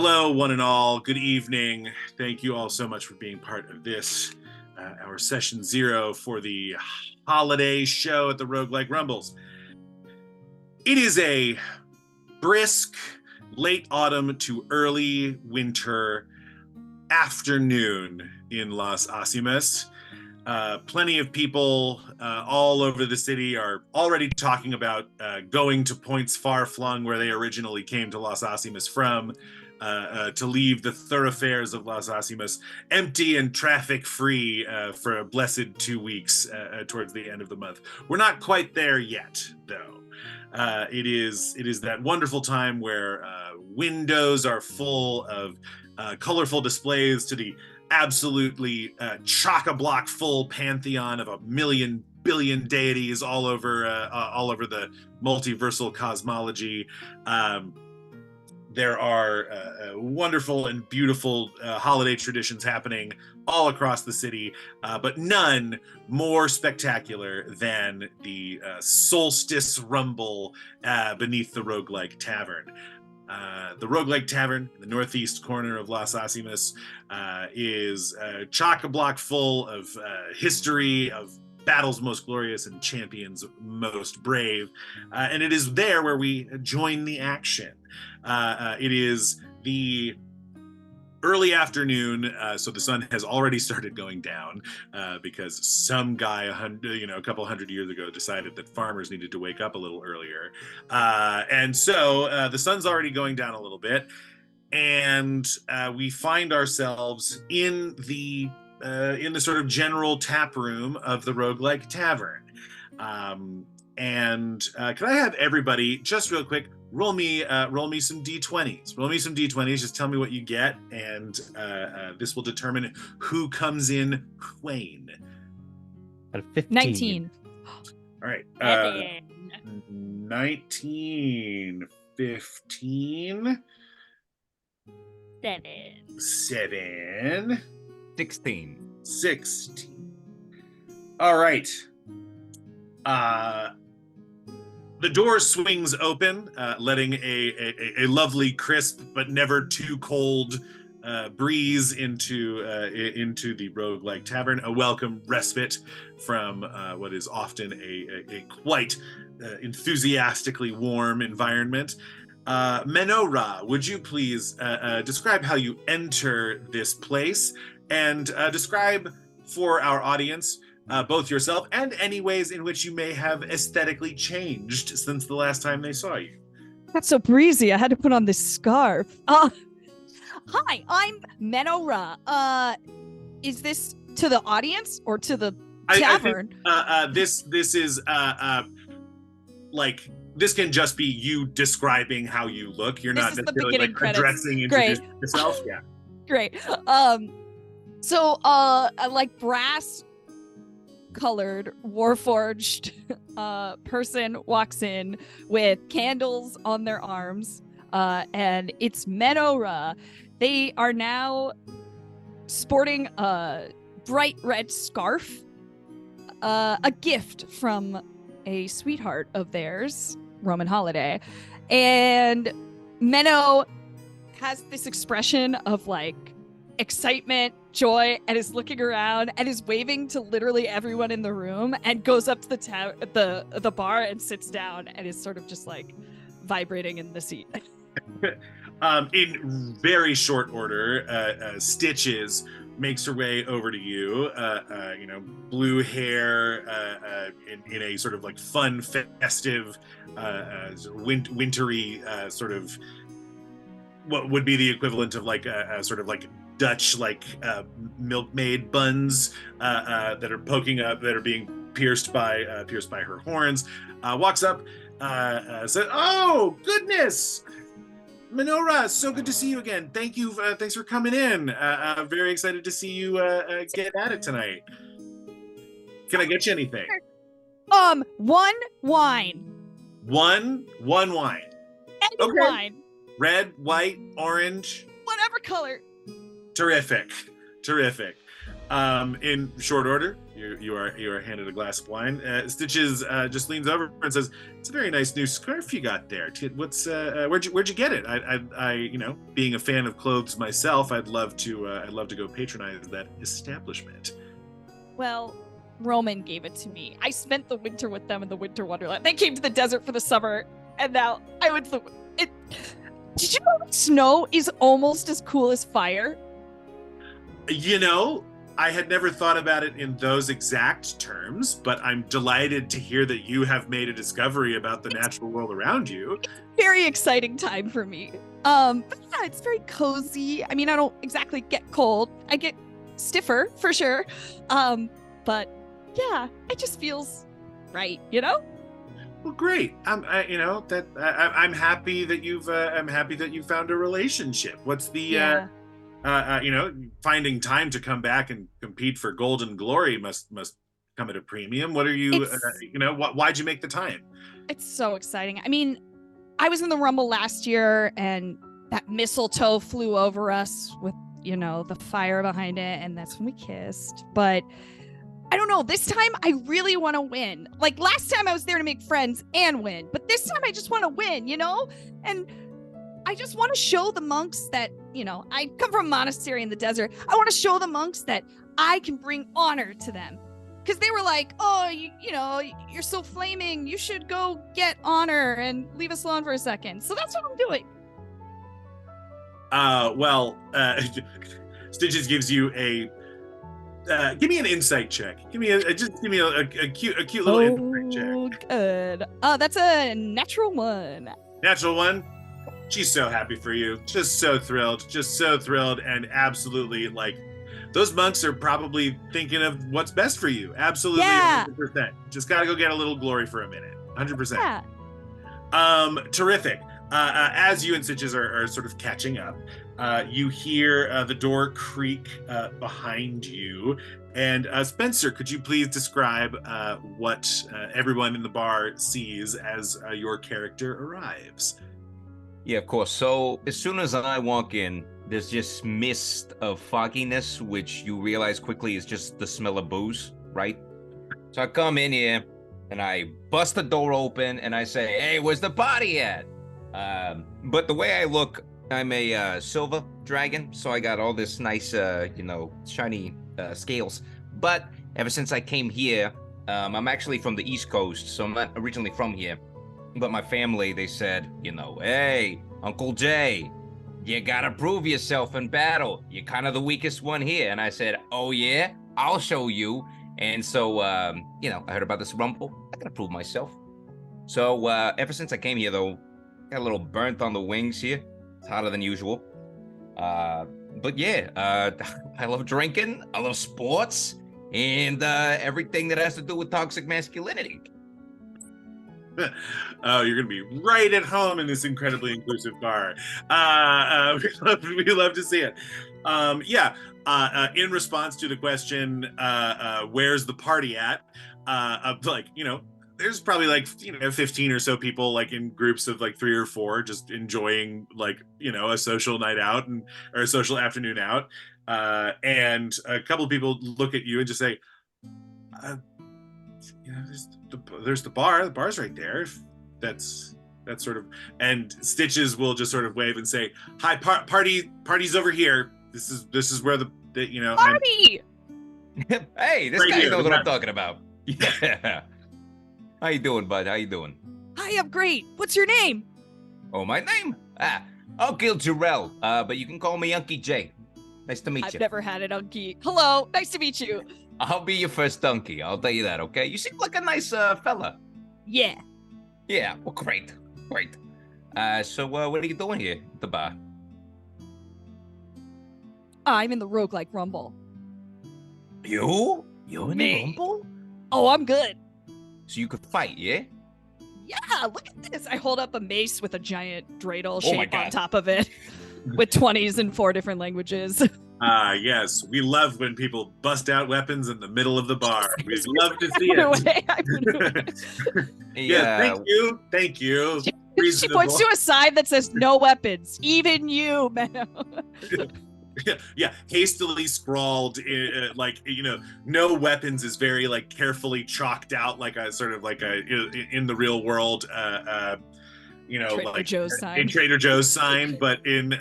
Hello, one and all. Good evening. Thank you all so much for being part of this, our session 0 for the holiday show at the Roguelike Rumbles. It is a brisk, late autumn to early winter afternoon in Las Asimas. Plenty of people all over the city are already talking about going to points far-flung where they originally came to Las Asimas from, to leave the thoroughfares of Las Asimas empty and traffic-free for a blessed 2 weeks towards the end of the month. We're not quite there yet, though. It is that wonderful time where windows are full of colorful displays to the absolutely chock-a-block full pantheon of a million billion deities all over the multiversal cosmology. There are wonderful and beautiful holiday traditions happening all across the city, but none more spectacular than the Solstice Rumble beneath the Roguelike Tavern. The Roguelike Tavern, the northeast corner of Las Asimas, is chock-a-block full of history, of battles most glorious and champions most brave. And it is there where we join the action. It is the early afternoon, so the sun has already started going down because some guy a couple hundred years ago decided that farmers needed to wake up a little earlier. And so the sun's already going down a little bit, and we find ourselves in the sort of general tap room of the Roguelike Tavern. And can I have everybody, just real quick, roll me some d20s. Roll me some d20s. Just tell me what you get, and this will determine who comes in Wayne. 15. 19. All right. 19, 15, 7, 16. All right. The door swings open, letting a lovely, crisp but never too cold breeze into the Roguelike Tavern, a welcome respite from what is often a quite enthusiastically warm environment. Meno, would you please describe how you enter this place, and describe for our audience both yourself and any ways in which you may have aesthetically changed since the last time they saw you. That's so breezy. I had to put on this scarf. Hi, I'm Meno. Is this to the audience or to the tavern? I think, this is like, this can just be you describing how you look. You're not necessarily like addressing yourself. Yeah. Great. So like brass colored warforged person walks in with candles on their arms, and it's Meno. They are now sporting a bright red scarf, a gift from a sweetheart of theirs, Roman Holiday. And Meno has this expression of like excitement, joy, and is looking around and is waving to literally everyone in the room, and goes up to the bar and sits down and is sort of just like vibrating in the seat. In very short order, Stitches makes her way over to you. Blue hair, in a sort of like fun, festive, wintry sort of what would be the equivalent of like a sort of like Dutch milkmaid buns that are poking up, that are being pierced by her horns. Walks up, said, "Oh goodness, Meno, so good to see you again. Thank you. Thanks for coming in. Very excited to see you get at it tonight. Can I get you anything?" One wine. One wine. Any wine. Red, white, orange. Whatever color. Terrific. In short order, you are handed a glass of wine. Stitches just leans over and says, "It's a very nice new scarf you got there. What's where'd you get it? I being a fan of clothes myself, I'd love to go patronize that establishment." Well, Roman gave it to me. I spent the winter with them in the winter wonderland. They came to the desert for the summer, and now I went to it. Did you know that snow is almost as cool as fire? I had never thought about it in those exact terms, but I'm delighted to hear that you have made a discovery about the natural world around you. Very exciting time for me. But yeah, it's very cozy. I mean, I don't exactly get cold. I get stiffer for sure. But yeah, it just feels right, Well, great. I'm happy that you've found a relationship. What's the finding time to come back and compete for golden glory must come at a premium. What are you, why'd you make the time? It's so exciting. I mean, I was in the Rumble last year and that mistletoe flew over us with, the fire behind it. And that's when we kissed. But I don't know. This time I really want to win. Like last time I was there to make friends and win. But this time I just want to win, And I just want to show the monks that, I come from a monastery in the desert. I want to show the monks that I can bring honor to them. Because they were like, oh, you're so flaming. You should go get honor and leave us alone for a second. So that's what I'm doing. Stitches gives you a, give me an insight check. Give me a cute little insight check. Good. That's a natural 1. Natural 1. She's so happy for you. Just so thrilled, and absolutely those monks are probably thinking of what's best for you. Absolutely, yeah. 100%. Just gotta go get a little glory for a minute. 100%. Yeah. Terrific. As you and Stitches are sort of catching up, you hear the door creak behind you. And Spencer, could you please describe what everyone in the bar sees as your character arrives? Yeah, of course. So as soon as I walk in, there's this mist of fogginess, which you realize quickly is just the smell of booze, right? So I come in here and I bust the door open and I say, "Hey, where's the party at?" But the way I look, I'm a silver dragon, so I got all this nice, shiny scales. But ever since I came here, I'm actually from the East Coast, so I'm not originally from here. But my family, they said, "Hey, Uncle Jay, you gotta prove yourself in battle. You're kind of the weakest one here." And I said, "Oh yeah, I'll show you." And so, I heard about this Rumble. I gotta prove myself. So ever since I came here, though, got a little burnt on the wings here. It's hotter than usual. But yeah, I love drinking. I love sports and everything that has to do with toxic masculinity. Oh, you're gonna be right at home in this incredibly inclusive bar. We love to see it. In response to the question, where's the party at? There's probably 15 or so people in groups of 3 or 4 just enjoying a social night out or a social afternoon out. And a couple of people look at you and just say, there's the bar. The bar's right there. That's sort of, and Stitches will just sort of wave and say, "Hi, party's over here. This is where the party." Hey, this guy knows what I'm talking about. Yeah. How you doing, bud? How you doing? Hi, I'm great. What's your name? Oh, my name? Unkil Jahrel. But you can call me Unky J. Nice to meet you. I've never had an Unky. Hello, nice to meet you. I'll be your first donkey. I'll tell you that, okay? You seem like a nice fella. Yeah. Yeah, well, great. So what are you doing here at the bar? I'm in the Roguelike Rumble. You? You're in the Rumble? Oh, I'm good. So you could fight, yeah? Yeah, look at this. I hold up a mace with a giant dreidel shape on top of it with 20s in 4 different languages. Yes, we love when people bust out weapons in the middle of the bar. We love to see it. Yeah, thank you. She points to a sign that says "No weapons, even you, Meno." yeah, hastily scrawled, like, no weapons is very like carefully chalked out, like a sort of like a in the real world, Trader like Joe's sign. a Trader Joe's sign, but in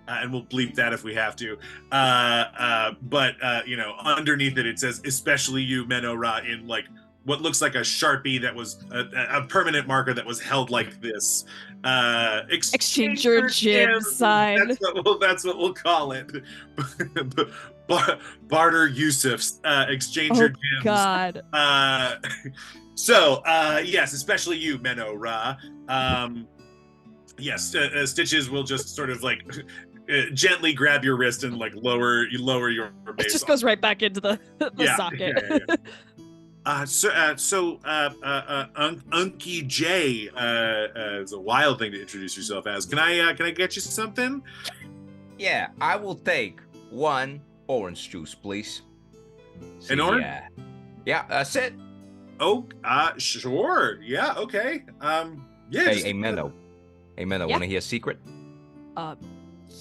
and we'll bleep that if we have to. But underneath it says, "Especially you, Meno Ra," in like what looks like a Sharpie that was a permanent marker that was held like this. Exchange your gems sign. That's what we'll call it. Barter Yusuf's exchange your gems. God. So yes, especially you, Meno Ra. Yes, Stitches will just sort of like gently grab your wrist and like lower your base. It just goes right back into the socket. Yeah. Unky J is a wild thing to introduce yourself as. Can I get you something? Yeah, I will take 1 orange juice, please. An orange? Yeah, that's it. Oh, sure. Yeah, okay. Yeah. Hey, Meno. Hey, Meno, Yeah. want to hear a secret?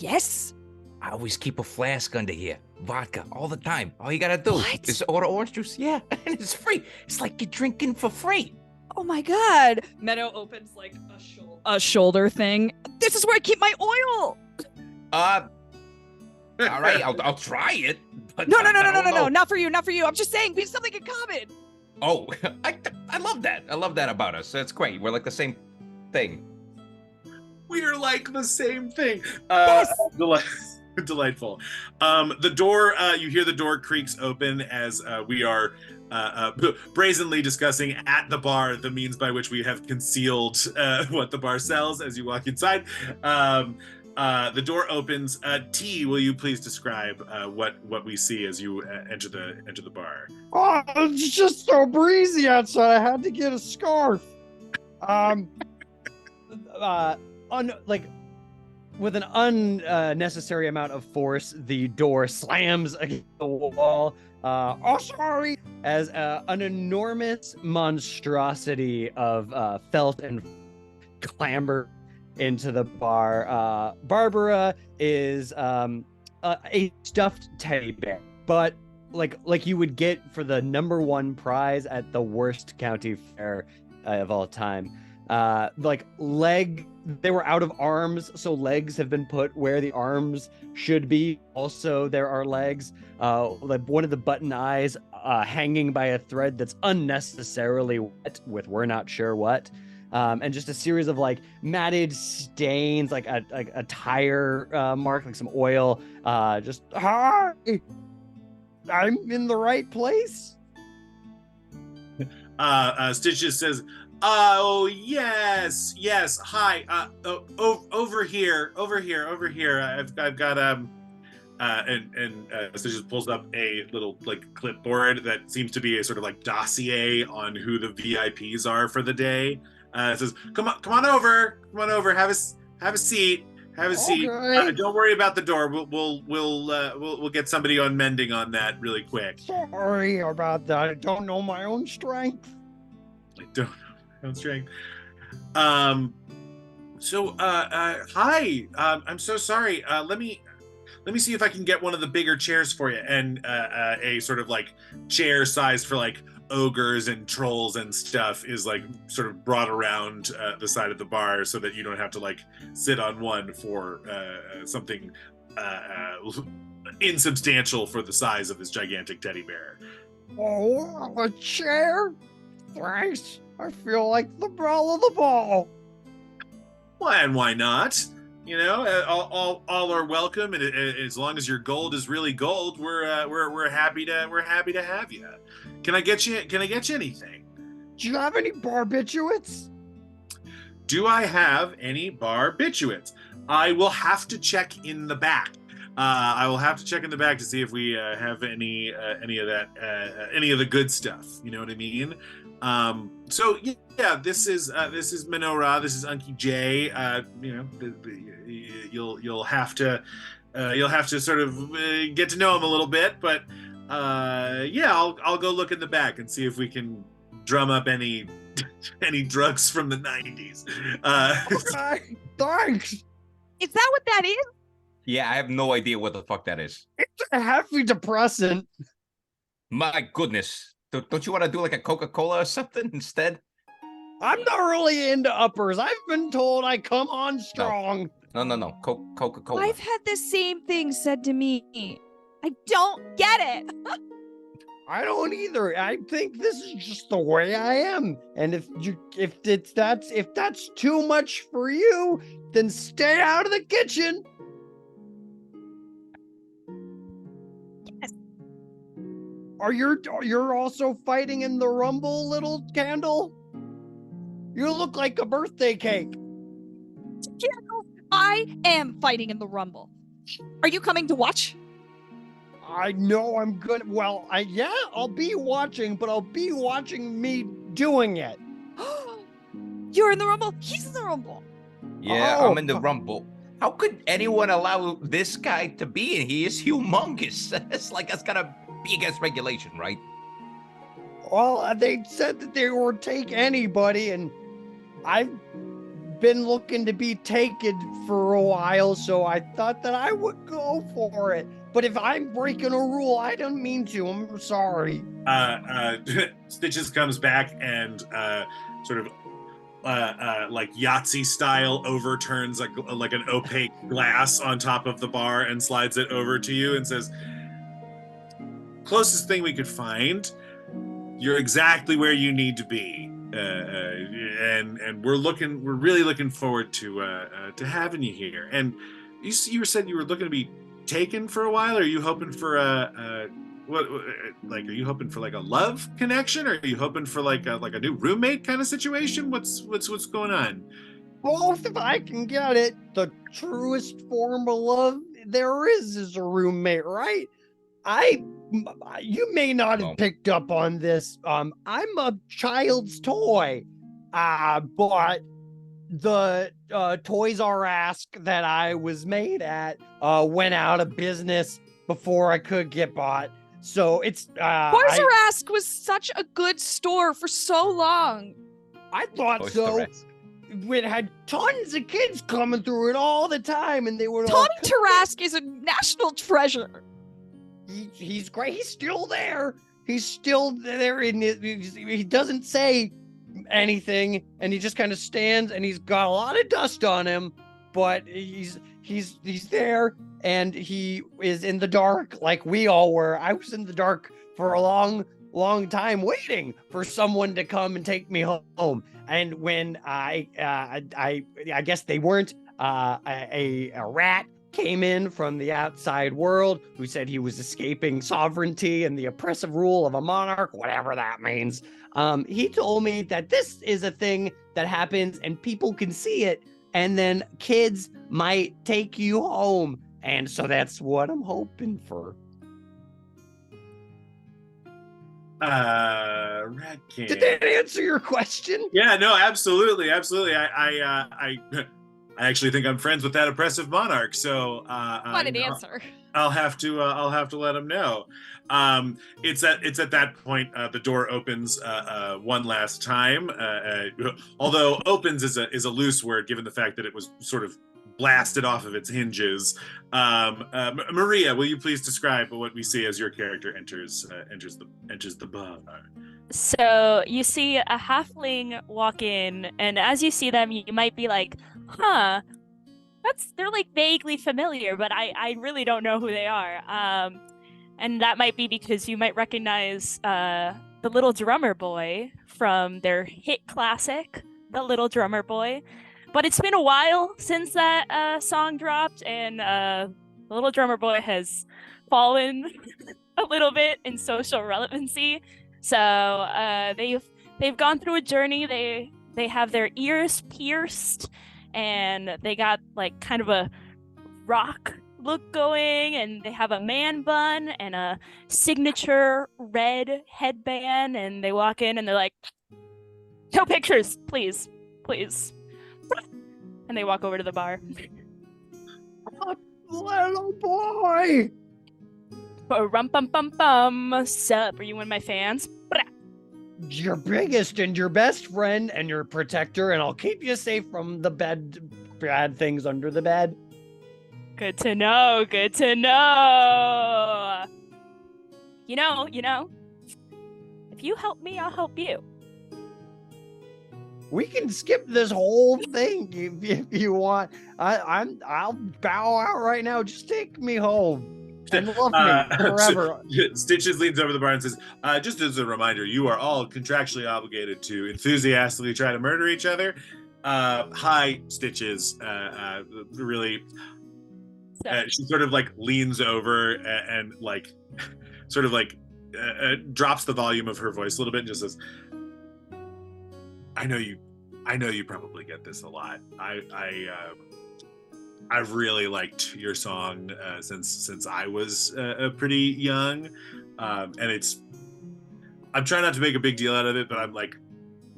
Yes. I always keep a flask under here. Vodka, all the time. All you gotta do What? is order orange juice. Yeah, and it's free. It's like you're drinking for free. Oh my God. Meadow opens like a shoulder thing. This is where I keep my oil. All right, I'll try it. But No. I don't know. Not for you. I'm just saying we have something in common. Oh, I love that. I love that about us. That's great. We're like the same thing. We're like the same thing. Yes. Delightful. The door, you hear the door creaks open as we are brazenly discussing at the bar the means by which we have concealed what the bar sells as you walk inside. The door opens. T, will you please describe what we see as you enter the bar? Oh, it's just so breezy outside. I had to get a scarf. With an unnecessary amount of force, the door slams against the wall. Sorry! As an enormous monstrosity of felt and clamber into the bar. Barbara is a stuffed teddy bear, but like you would get for the #1 prize at the worst county fair of all time. They were out of arms, so legs have been put where the arms should be. Also, there are legs. Like one of the button eyes hanging by a thread that's unnecessarily wet with we're not sure what. And just a series of like matted stains, like a tire mark, like some oil. Just hi, I'm in the right place. Stitches says, "Oh yes. Hi. Over here. I've got and Stitches pulls up a little like clipboard that seems to be a sort of like dossier on who the VIPs are for the day. It says, come on over. Have a seat. Okay. Don't worry about the door. We'll get somebody on mending on that really quick. Sorry about that. I don't know my own strength. I don't know my own strength. Hi. I'm so sorry. Let me see if I can get one of the bigger chairs for you, and a sort of like chair sized for like ogres and trolls and stuff is like sort of brought around the side of the bar so that you don't have to like sit on one for something insubstantial for the size of this gigantic teddy bear. Oh, a chair? Thanks. I feel like the belle of the ball. Well, and why not? You know, all are welcome, and as long as your gold is really gold, we're happy to have you. Can I get you anything? Do you have any barbiturates? Do I have any barbiturates? I will have to check in the back. I will have to check in the back to see if we have any of that, any of the good stuff. You know what I mean? So yeah, this is Meno Ra. This is Unky J. You know, you'll have to sort of get to know him a little bit, but yeah, I'll go look in the back and see if we can drum up any drugs from the 90s. Okay, thanks. Is that what that is? Yeah, I have no idea what the fuck that is. It's a heavy depressant. My goodness. Don't you want to do like a Coca-Cola or something instead? I'm not really into uppers. I've been told I come on strong. No. Coca-Cola. I've had the same thing said to me. I don't get it. I don't either. I think this is just the way I am. And if that's too much for you, then stay out of the kitchen. Yes. You're also fighting in the rumble, little candle? You look like a birthday cake. I am fighting in the rumble. Are you coming to watch? I know I'm good. Well, I'll be watching, but I'll be watching me doing it. You're in the rumble. He's in the rumble. Yeah, Oh, I'm in the rumble. How could anyone allow this guy to be in? He is humongous. It's like that's gotta be against regulation, right? Well, they said that they would take anybody, and I've been looking to be taken for a while, so I thought that I would go for it. But if I'm breaking a rule, I don't mean to. I'm sorry. Stitches comes back and sort of like Yahtzee style overturns like an opaque glass on top of the bar and slides it over to you and says, "Closest thing we could find. You're exactly where you need to be, and we're really looking forward to having you here." And you said you were looking to be taken for a while. Are you hoping for what like, are you hoping for like a love connection, or are you hoping for like a new roommate kind of situation? What's going on? Both, if I can get it. The truest form of love there is a roommate, right? You may not have picked up on this. I'm a child's toy, but the Toys R Us that I was made at went out of business before I could get bought. So it's Toys R Us was such a good store for so long. I thought so. It had tons of kids coming through it all the time, and they were Tony Tarrasque is a national treasure. He's great. He's still there. He's still there. He doesn't say anything, and he just kind of stands, and he's got a lot of dust on him, but he's there, and he is in the dark like we all were. I was in the dark for a long time waiting for someone to come and take me home. And when I guess they weren't, a rat came in from the outside world who said he was escaping sovereignty and the oppressive rule of a monarch, whatever that means. He told me that this is a thing that happens and people can see it, and then kids might take you home. And so that's what I'm hoping for. Rat King. Did that answer your question? Yeah, no, absolutely. I actually think I'm friends with that oppressive monarch, so What an answer. I'll have to let him know. It's at that point the door opens one last time. Although opens is a loose word given the fact that it was sort of blasted off of its hinges. Maria, will you please describe what we see as your character enters the bar? So you see a halfling walk in, and as you see them, you might be like, huh, they're like vaguely familiar, but I really don't know who they are. And that might be because you might recognize the Little Drummer Boy from their hit classic, The Little Drummer Boy. But it's been a while since that song dropped, and the Little Drummer Boy has fallen a little bit in social relevancy. So they've gone through a journey. They have their ears pierced, and they got like kind of a rock look going, and they have a man bun and a signature red headband, and they walk in and they're like, "No pictures, please." And they walk over to the bar. Little boy! Rum-pum-pum-pum. Sup, are you one of my fans? Your biggest and your best friend and your protector, and I'll keep you safe from the bad things under the bed. Good to know. Good to know. You know, if you help me, I'll help you. We can skip this whole thing if you want. I'll bow out right now. Just take me home and love me forever. Stitches leans over the bar and says, just as a reminder, you are all contractually obligated to enthusiastically try to murder each other. Hi, Stitches. Really, she sort of like leans over and like, sort of like drops the volume of her voice a little bit and just says, I know you probably get this a lot. I've really liked your song since I was pretty young, and I'm trying not to make a big deal out of it, but I'm like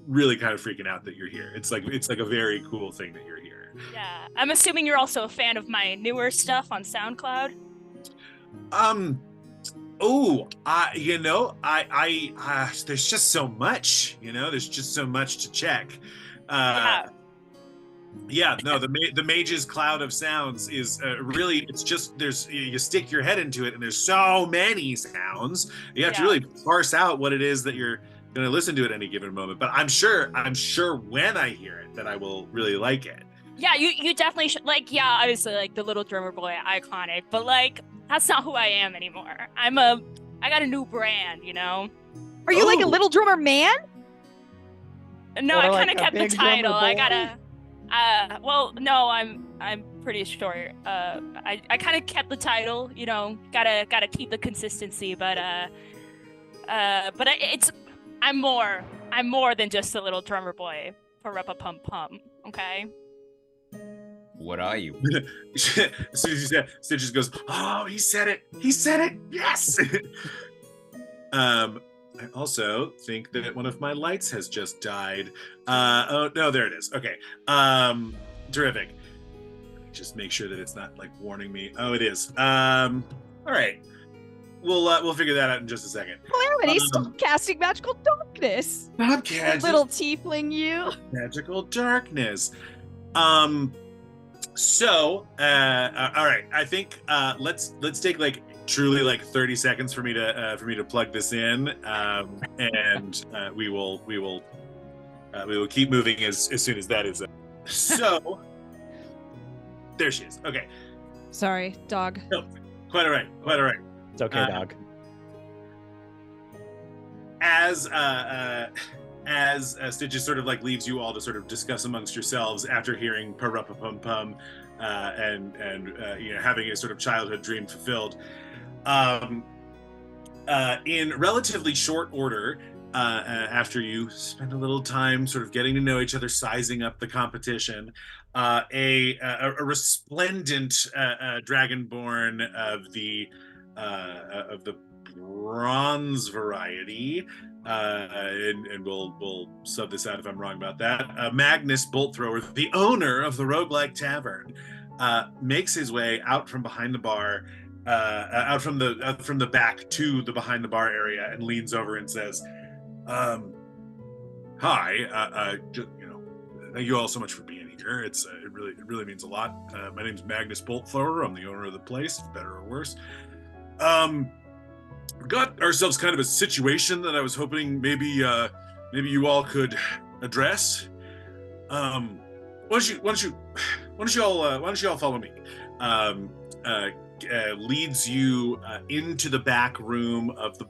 really kind of freaking out that you're here. It's like a very cool thing that you're here. Yeah, I'm assuming you're also a fan of my newer stuff on SoundCloud. There's just so much, there's just so much to check. The Mage's Cloud of Sounds is really, it's just, you stick your head into it and there's so many sounds. You have to really parse out what it is that you're going to listen to at any given moment. But I'm sure when I hear it that I will really like it. Yeah, you definitely should. Like, yeah, obviously, like, the little drummer boy, iconic, but like, that's not who I am anymore. I got a new brand, Are you like a little drummer man? No, Or I like kind of a kept the big title. drummer I boy? gotta. Well, no, I'm pretty sure. I kind of kept the title. Gotta keep the consistency, but I'm more than just a little drummer boy for Pum. Okay. What are you? As soon as you said, Stitches goes, "Oh, he said it! Yes!" I also think that one of my lights has just died. Oh no, there it is. Okay. Terrific. Just make sure that it's not like warning me. Oh, it is. All right. We'll figure that out in just a second. Calamity, stop casting magical darkness. Stop casting Little tiefling, you. magical darkness. So, all right. I think let's take like truly like 30 seconds for me to plug this in, and we will keep moving as soon as that is. So, there she is. Okay. Sorry, dog. No, quite all right. It's okay, dog. As Stitches sort of like leaves you all to sort of discuss amongst yourselves after hearing Pum and having a sort of childhood dream fulfilled, in relatively short order, after you spend a little time sort of getting to know each other, sizing up the competition, a resplendent dragonborn of the bronze variety, and we'll sub this out if I'm wrong about that. Magnus Boltthrower, the owner of the Roguelike Tavern, makes his way out from behind the bar, out from the back to the behind the bar area, and leans over and says, "Hi, thank you all so much for being here. It really means a lot. My name's Magnus Boltthrower. I'm the owner of the place, for better or worse. We got ourselves kind of a situation that I was hoping maybe you all could address. Why don't you all follow me?" Leads you into the back room of the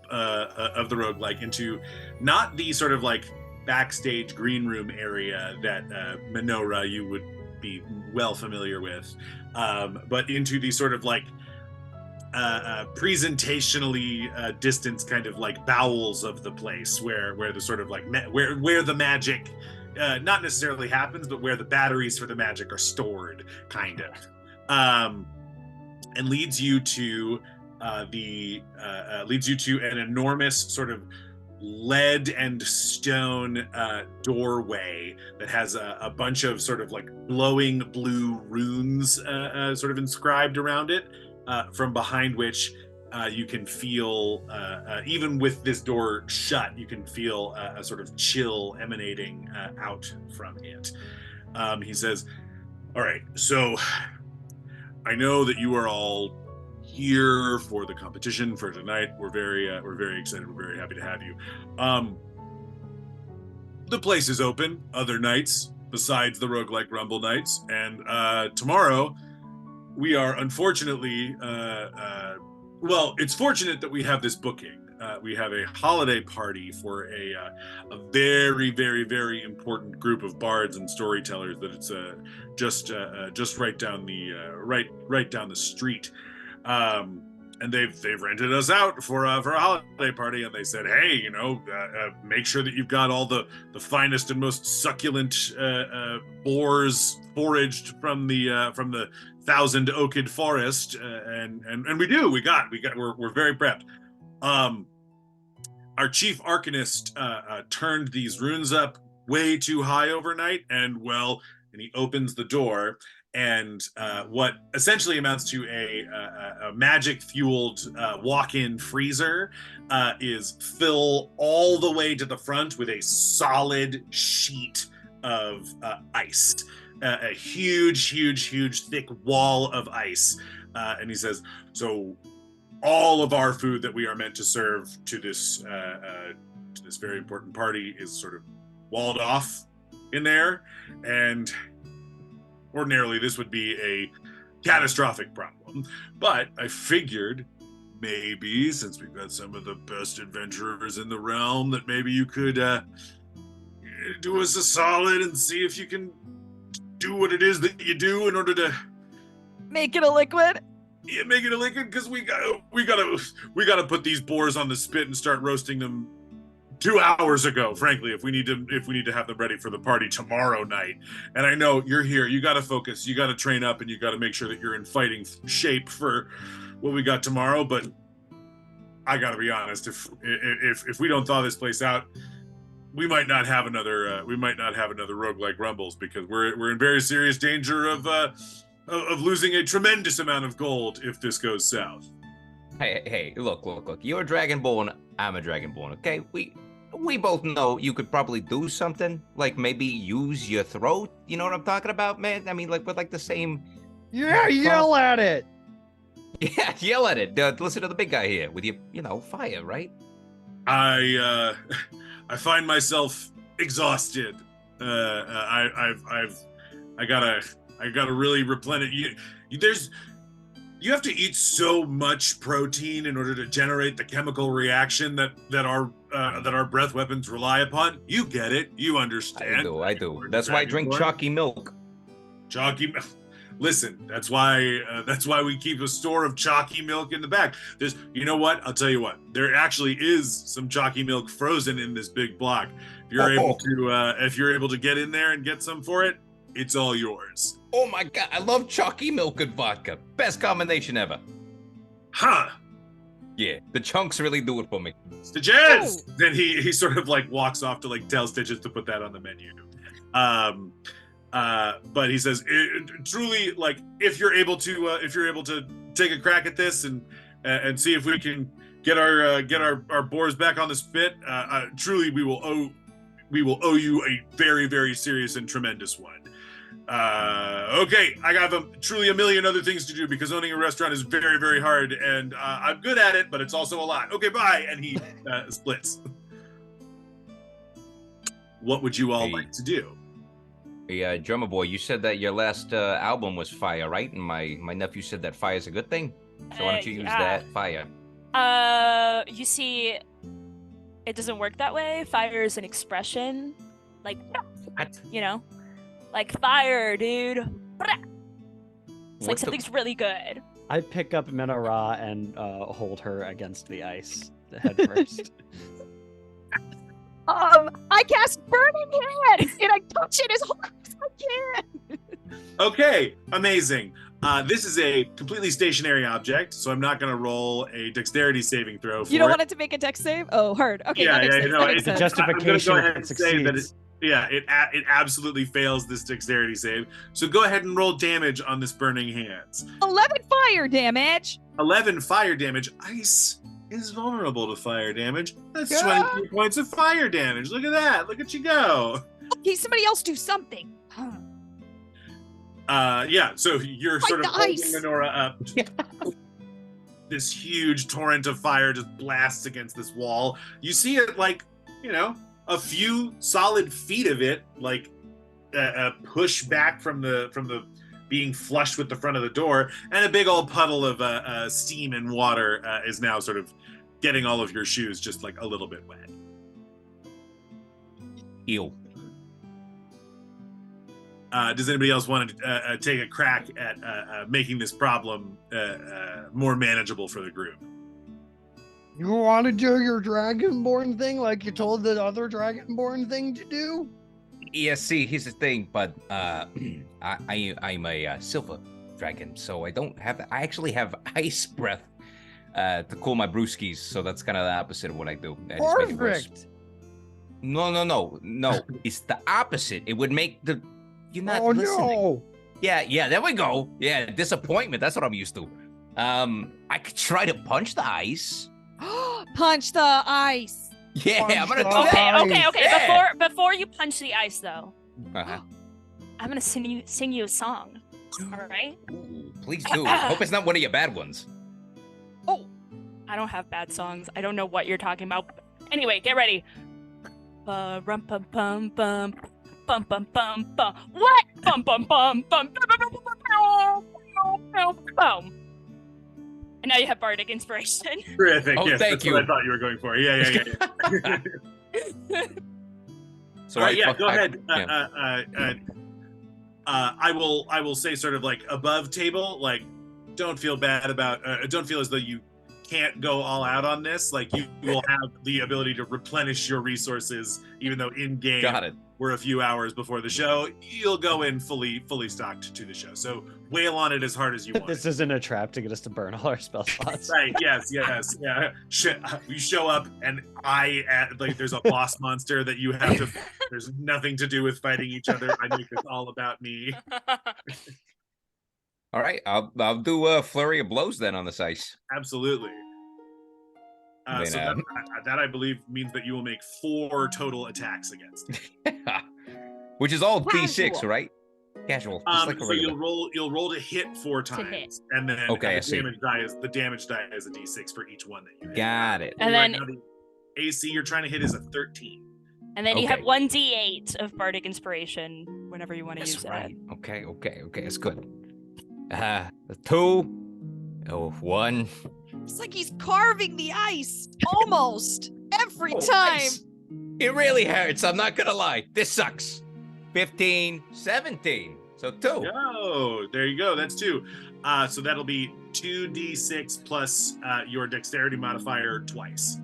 roguelike, into not the sort of like backstage green room area that Meno you would be well familiar with, but into the sort of like presentationally distanced kind of like bowels of the place where the sort of like where the magic not necessarily happens, but where the batteries for the magic are stored, kind of, and leads you to an enormous sort of lead and stone doorway that has a bunch of sort of like glowing blue runes sort of inscribed around it, from behind which you can feel, even with this door shut, you can feel a sort of chill emanating out from it. He says, "All right, so I know that you are all here for the competition for tonight. We're very excited. We're very happy to have you. The place is open other nights besides the Roguelike Rumble nights, and tomorrow we are unfortunately well, it's fortunate that we have this booking. We have a holiday party for a very, very, very important group of bards and storytellers. That it's just right down the right down the street, and they've rented us out for a holiday party. And they said, hey, you know, make sure that you've got all the finest and most succulent boars foraged from the Thousand Oaked Forest, and we do. We're very prepped. Our chief arcanist turned these runes up way too high overnight, and he opens the door, and what essentially amounts to a magic-fueled walk-in freezer is fill all the way to the front with a solid sheet of ice. A huge, thick wall of ice. And he says, so all of our food that we are meant to serve to this very important party is sort of walled off in there. And ordinarily this would be a catastrophic problem. But I figured maybe, since we've got some of the best adventurers in the realm, that maybe you could do us a solid and see if you can do what it is that you do in order to make it a liquid. Yeah, make it a liquid, because we gotta put these boars on the spit and start roasting them 2 hours ago. Frankly, if we need to have them ready for the party tomorrow night. And I know you're here. You gotta focus. You gotta train up, and you gotta make sure that you're in fighting shape for what we got tomorrow. But I gotta be honest. If we don't thaw this place out, we might not have another Roguelike Rumbles, because we're in very serious danger of losing a tremendous amount of gold if this goes south. Hey, look. You're a Dragonborn, I'm a Dragonborn, okay? We both know you could probably do something, like maybe use your throat, you know what I'm talking about, man? I mean, like, with like the same... Yeah, yell at it! Yeah, yell at it. Listen to the big guy here with your, fire, right? I find myself exhausted. I gotta really replenish. You have to eat so much protein in order to generate the chemical reaction that our breath weapons rely upon. You get it. You understand. I do. That's why I drink chalky milk. Chalky milk. Listen, that's why we keep a store of chalky milk in the back. You know what? I'll tell you what. There actually is some chalky milk frozen in this big block. If you're able to get in there and get some for it, it's all yours. Oh my god, I love chalky milk and vodka. Best combination ever. Huh. Yeah, the chunks really do it for me. Stitches! Oh. Then he sort of like walks off to like tell Stitches to put that on the menu. But he says, truly, like, if you're able to take a crack at this and see if we can get our boars back on the spit, truly we will owe you a very, very serious and tremendous one. Okay, I have truly a million other things to do, because owning a restaurant is very, very hard, and I'm good at it, but it's also a lot. Okay, bye. And he splits. What would you all like to do? Hey, drummer boy, you said that your last album was fire, right? And my nephew said that fire is a good thing. So why don't you use that fire? You see, it doesn't work that way. Fire is an expression, like, like fire, dude. It's like something's really good. I pick up Meno and hold her against the ice head first. I cast Burning Hand, and I touch it as hard as I can. Okay, amazing. This is a completely stationary object, so I'm not going to roll a dexterity saving throw for it. You don't want it to make a dex save? Oh, heard. Okay, it's a justification. I'm going to go ahead and say that it absolutely fails this dexterity save. So go ahead and roll damage on this Burning Hands. 11 fire damage. 11 fire damage. Ice is vulnerable to fire damage. That's 23 points of fire damage. Look at that. Look at you go. Okay, somebody else do something. Yeah, so you're Fight sort of the holding ice. Lenora up. This huge torrent of fire just blasts against this wall. You see it like, a few solid feet of it, like push back from the being flush with the front of the door, and a big old puddle of steam and water is now sort of getting all of your shoes just like a little bit wet. Ew. Does anybody else want to take a crack at making this problem more manageable for the group? You want to do your Dragonborn thing like you told the other Dragonborn thing to do? Yeah, see, here's the thing, but I'm a silver dragon, so I actually have ice breath to cool my brewskis, so that's kind of the opposite of what I do. I just make it worse. Perfect. No, it's the opposite. It would make you're not Oh listening. no! Yeah, there we go. Yeah, disappointment, that's what I'm used to. I could try to punch the ice. Punch the ice. Yeah, Punch I'm gonna the do ice. that. Okay. Yeah. Before you punch the ice, though, Uh-huh. I'm gonna sing you a song. All right? Ooh, please do. Hope it's not one of your bad ones. Oh, I don't have bad songs. I don't know what you're talking about. Anyway, get ready. Rum pum pum bum bum bum bum bum. What? Bum bum bum bum bum. And now you have bardic inspiration. Terrific. Oh, yes, thank that's you. what I thought you were going for. Yeah. So All right, go ahead. yeah. I will say sort of like above table, like don't feel bad about, don't feel as though you can't go all out on this. Like you will have the ability to replenish your resources, even though in game Got it. we're a few hours before the show. You'll go in fully stocked to the show. So wail on it as hard as you want. This isn't a trap to get us to burn all our spell slots. Right, yes, yeah. You show up and there's a boss monster that you have to, there's nothing to do with fighting each other. I make this all about me. All right, I'll do a flurry of blows then on this ice. Absolutely. Then, So that I believe means that you will make 4 total attacks against it. Which is all Casual. D6, right? Casual. Just like a So regular. you'll roll to hit 4 To times, hit. and then Okay, I the see. damage die is a D6 for each one that you hit. Got it. And Right then- now, the AC you're trying to hit is a 13. And then you have Okay. 1d8 of bardic inspiration whenever you want to That's use right. Okay, that's good. 2. Oh, 1. It's like he's carving the ice almost every Oh, time. nice. It really hurts, I'm not gonna lie. This sucks. 15, 17. So 2. Oh, there you go. That's 2. So that'll be 2d6 plus your dexterity modifier twice.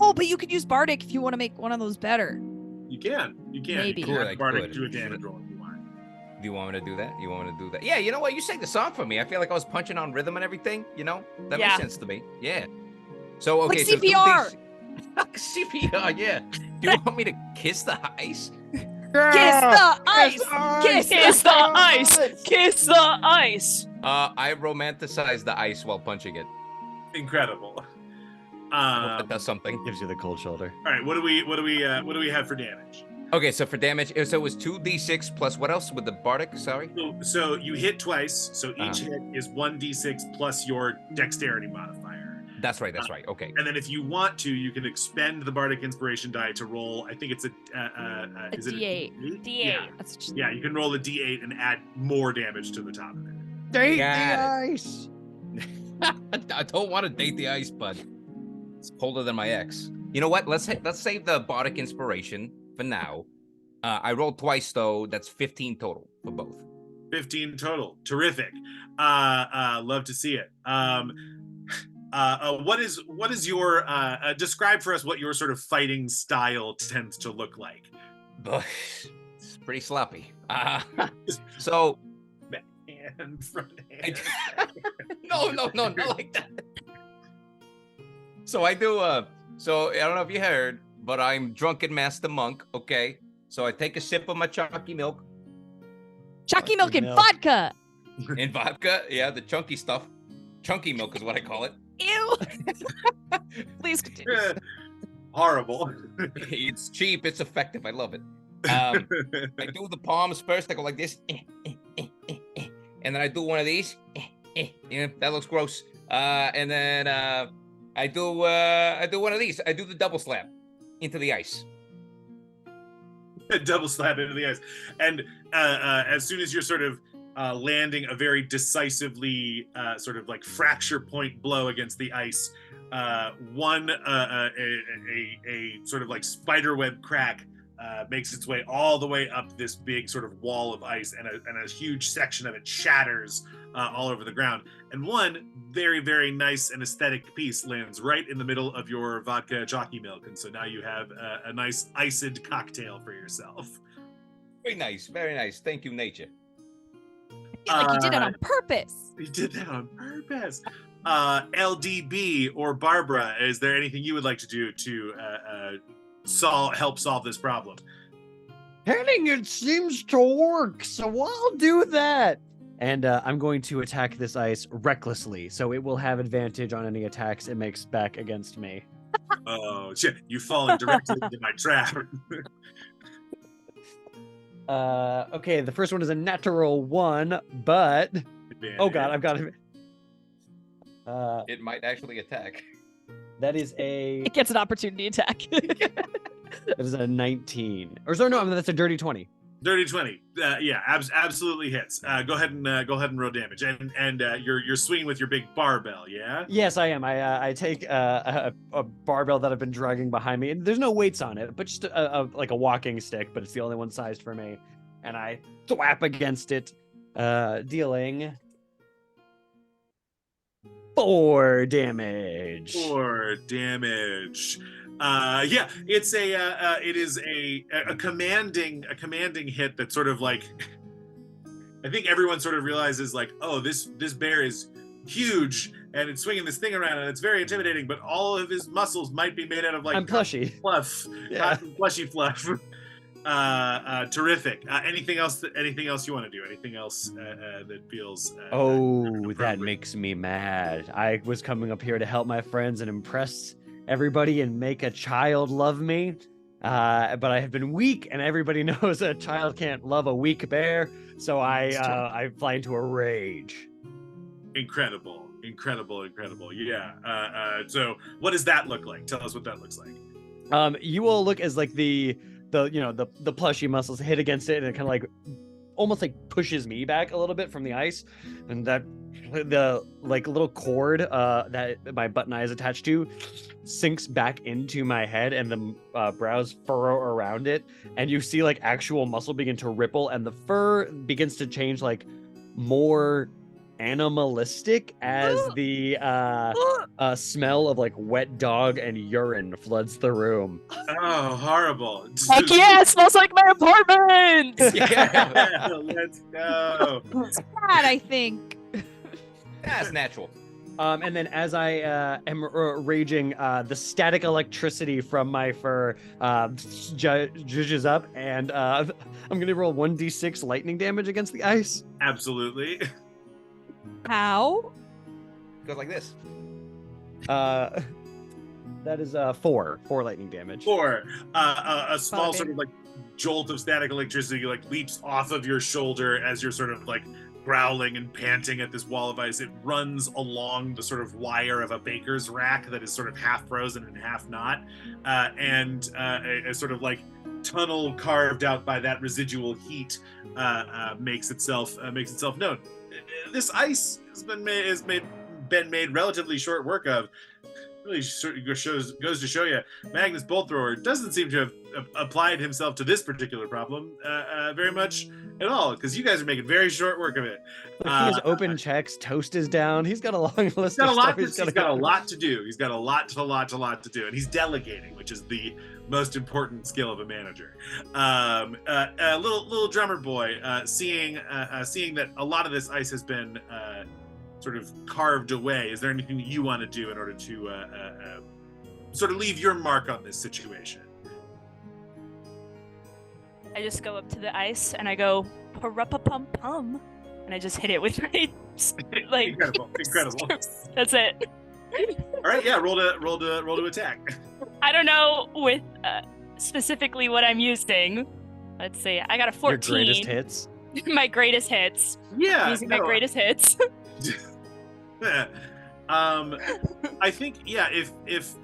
Oh, but you could use bardic if you want to make one of those better. You can. Maybe. You can have Could, I Bardic could. do a damage roll if you want. Do you want me to do that? Yeah, you know what? You sang the song for me. I feel like I was punching on rhythm and everything, That Yeah. makes sense to me. Yeah. So, okay. Like so CPR. CPR, yeah. Do you want me to kiss the ice? Kiss the ice. Kiss the ice. Kiss the ice. I romanticize the ice while punching it. Incredible. I hope that does something. Gives you the cold shoulder. All right, what do we have for damage? Okay, so for damage, so it was 2d6 plus what else with the bardic? Sorry. So you hit twice. So each hit is 1d6 plus your dexterity modifier. That's right. Okay. And then if you want to, you can expend the bardic inspiration die to roll. I think it's a is it D8. a D8? D8. That's just Yeah, you can roll a D8 and add more damage to the top of it. Date the Got ice. I don't want to date the ice, bud. It's colder than my ex. You know what? Let's save the bardic inspiration for now. I rolled twice though. That's 15 total for both. 15 total. Terrific. Love to see it. What is your describe for us what your sort of fighting style tends to look like? It's pretty sloppy. So Hand, front hand. no, not like that. So I do. So I don't know if you heard, but I'm drunken master monk. Okay. So I take a sip of my chalky milk Chucky milk and milk. vodka. and vodka. Yeah, the chunky stuff. Chunky milk is what I call it. Ew. Please continue. Horrible. It's cheap. It's effective. I love it. I do the palms first. I go like this. and then I do one of these. That looks gross. And then I do one of these. I do the double slap into the ice. Double slap into the ice, and as soon as you're sort of landing a very decisively sort of like fracture point blow against the ice, a sort of like spiderweb crack makes its way all the way up this big sort of wall of ice, and a huge section of it shatters all over the ground. And one very, very nice and aesthetic piece lands right in the middle of your vodka jockey milk. And so now you have a nice iced cocktail for yourself. Very nice, very nice. Thank you, nature. Like you did it on purpose. You did that on purpose. LDB or Barbara, is there anything you would like to do to help solve this problem? Hitting it seems to work, so I'll do that. And I'm going to attack this ice recklessly, so it will have advantage on any attacks it makes back against me. Oh shit! You've fallen directly into my trap. Okay, the first one is a natural 1, but oh god, I've got it. It might actually attack. That is a. It gets an opportunity attack. That is a 19. Or so no, that's a dirty 20. Dirty 20. Yeah, absolutely hits. Go ahead and roll damage. And you're swinging with your big barbell, yeah? Yes, I am. I take a barbell that I've been dragging behind me, and there's no weights on it, but just like a walking stick, but it's the only one sized for me. And I thwap against it, dealing 4 damage. 4 damage. Yeah, it's it is a commanding hit that sort of like, I think everyone sort of realizes like, oh, this bear is huge and it's swinging this thing around and it's very intimidating, but all of his muscles might be made out of like I'm plushy fluff, yeah. Plushy fluff. Terrific. Anything else you want to do? Anything else that feels that makes me mad. I was coming up here to help my friends and impress everybody and make a child love me, but I have been weak, and everybody knows a child can't love a weak bear, so I fly into a rage. Incredible. Yeah. So what does that look like? Tell us what that looks like. You will look as like the plushy muscles hit against it, and it kind of like almost like pushes me back a little bit from the ice, and that the like little cord that my button eye is attached to sinks back into my head, and the brows furrow around it, and you see like actual muscle begin to ripple, and the fur begins to change like more animalistic as the smell of like wet dog and urine floods the room. Oh, horrible. Heck yeah, it smells like my apartment! Yeah, let's go. It's bad, I think. That's natural. And then as I am raging, the static electricity from my fur judges up, and I'm going to roll 1d6 lightning damage against the ice. Absolutely. How? Goes like this. That is 4 lightning damage. 4. A small Okay. sort of like jolt of static electricity like leaps off of your shoulder as you're sort of like growling and panting at this wall of ice. It runs along the sort of wire of a baker's rack that is sort of half frozen and half not, and a sort of like tunnel carved out by that residual heat makes itself known. This ice has been made relatively short work of. Really goes to show you, Magnus Bolt Thrower doesn't seem to have applied himself to this particular problem very much at all, because you guys are making very short work of it. He has open checks, toast is down. He's got a long list of stuff. He's got a lot to do. He's got a lot to do, and he's delegating, which is the most important skill of a manager. A little drummer boy, seeing that a lot of this ice has been sort of carved away. Is there anything that you want to do in order to sort of leave your mark on this situation? I just go up to the ice and I go pa-ra-pa-pum-pum, and I just hit it with my like Incredible. That's it. All right, yeah, roll to attack. I don't know with specifically what I'm using. Let's see. I got a 14. Your greatest hits. My greatest hits. Yeah, Using my greatest hits. I think if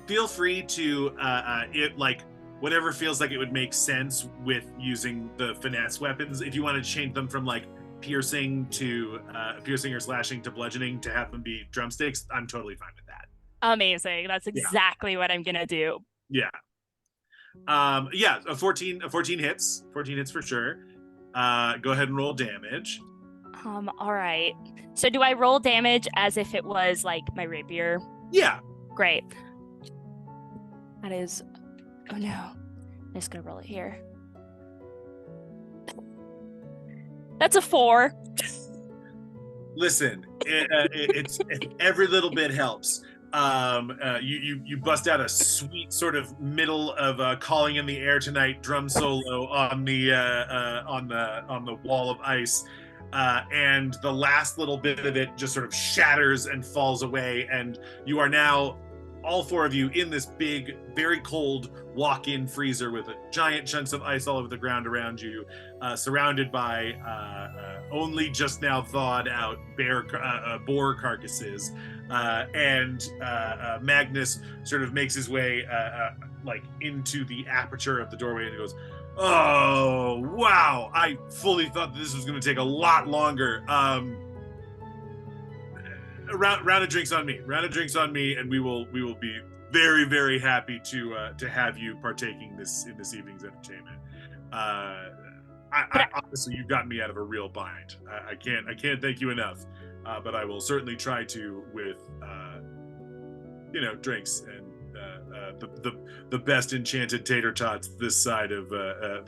feel free to it like whatever feels like it would make sense with using the finesse weapons. If you want to change them from like piercing or slashing to bludgeoning to have them be drumsticks, I'm totally fine with that. Amazing. That's exactly what I'm gonna do. Yeah. A 14 hits. 14 hits for sure. Go ahead and roll damage. All right. So do I roll damage as if it was like my rapier? Yeah. Great. That is, oh no. I'm just gonna roll it here. That's a 4. Listen, it's every little bit helps. You bust out a sweet sort of middle of Calling in the Air Tonight drum solo on the wall of ice, and the last little bit of it just sort of shatters and falls away, and you are now, all 4 of you, in this big, very cold walk-in freezer with giant chunks of ice all over the ground around you, surrounded by only just now thawed out boar carcasses, and Magnus sort of makes his way like into the aperture of the doorway, and he goes, "Oh wow! I fully thought that this was going to take a lot longer. Round of drinks on me. Round of drinks on me, and we will be very, very happy to have you partaking in this evening's entertainment. I honestly, you've gotten me out of a real bind. I can't thank you enough. But I will certainly try to with drinks and the best enchanted tater tots this side of the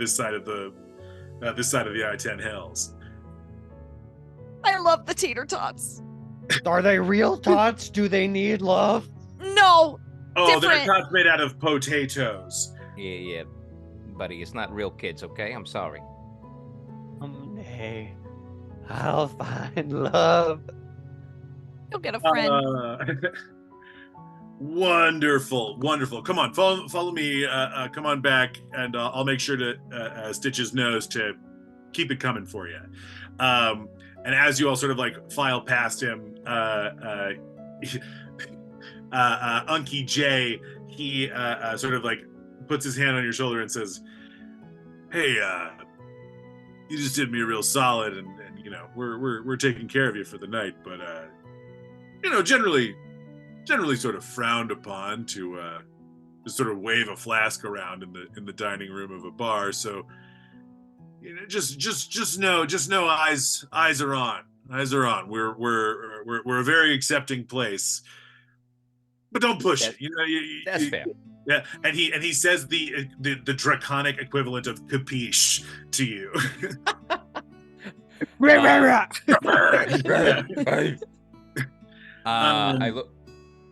I-10 Hells. I love the tater tots. Are they real tots? Do they need love? No. Oh, different. they're tots made out of potatoes. Yeah, buddy, it's not real kids, okay? I'm sorry. Hey, I'll find love. You'll get a friend. Wonderful. Come on, follow me. Come on back, and I'll make sure to stitch his nose to keep it coming for you. And as you all sort of like file past him, Unkil J, he sort of like puts his hand on your shoulder and says, "Hey, you just did me a real solid, and we're taking care of you for the night, but generally sort of frowned upon to just sort of wave a flask around in the dining room of a bar. So just know eyes are on. We're a very accepting place, but don't push it. That's fair. Yeah, and he says the draconic equivalent of capiche to you. I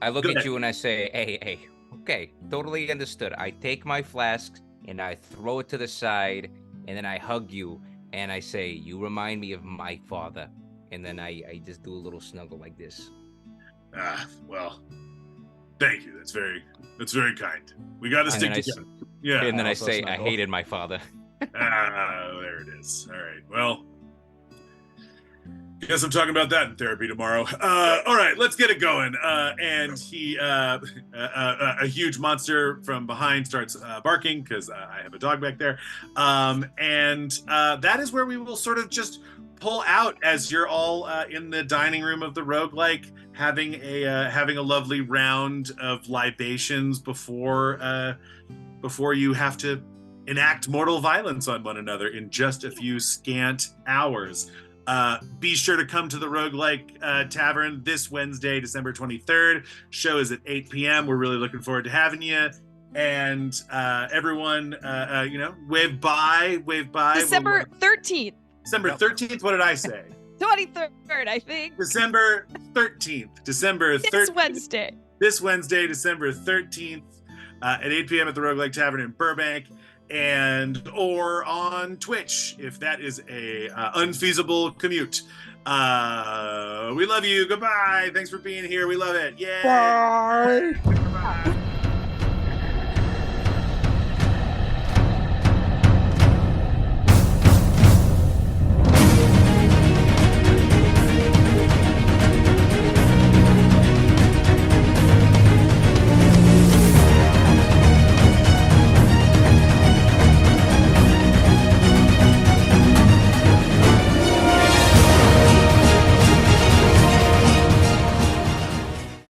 look Go at you and I say, hey, okay, totally understood. I take my flask and I throw it to the side, and then I hug you and I say, you remind me of my father. And then I just do a little snuggle like this. Well, thank you. That's very kind. We got to stick together. Yeah. And then I say, snuggle. I hated my father. There it is. All right. Well, guess I'm talking about that in therapy tomorrow. All right, let's get it going. And he, a huge monster from behind starts barking because I have a dog back there. And that is where we will sort of just pull out as you're all in the dining room of the Roguelike, having a lovely round of libations before you have to enact mortal violence on one another in just a few scant hours. Be sure to come to the Roguelike Tavern this Wednesday, December 23rd. Show is at 8 p.m. We're really looking forward to having you. And everyone, wave bye. December 13th. December 13th? What did I say? 23rd, I think. December 13th. This Wednesday. This Wednesday, December 13th at 8 p.m. at the Roguelike Tavern in Burbank. Or on Twitch, if that is a unfeasible commute. We love you. Goodbye. Thanks for being here. We love it. Yay. Bye.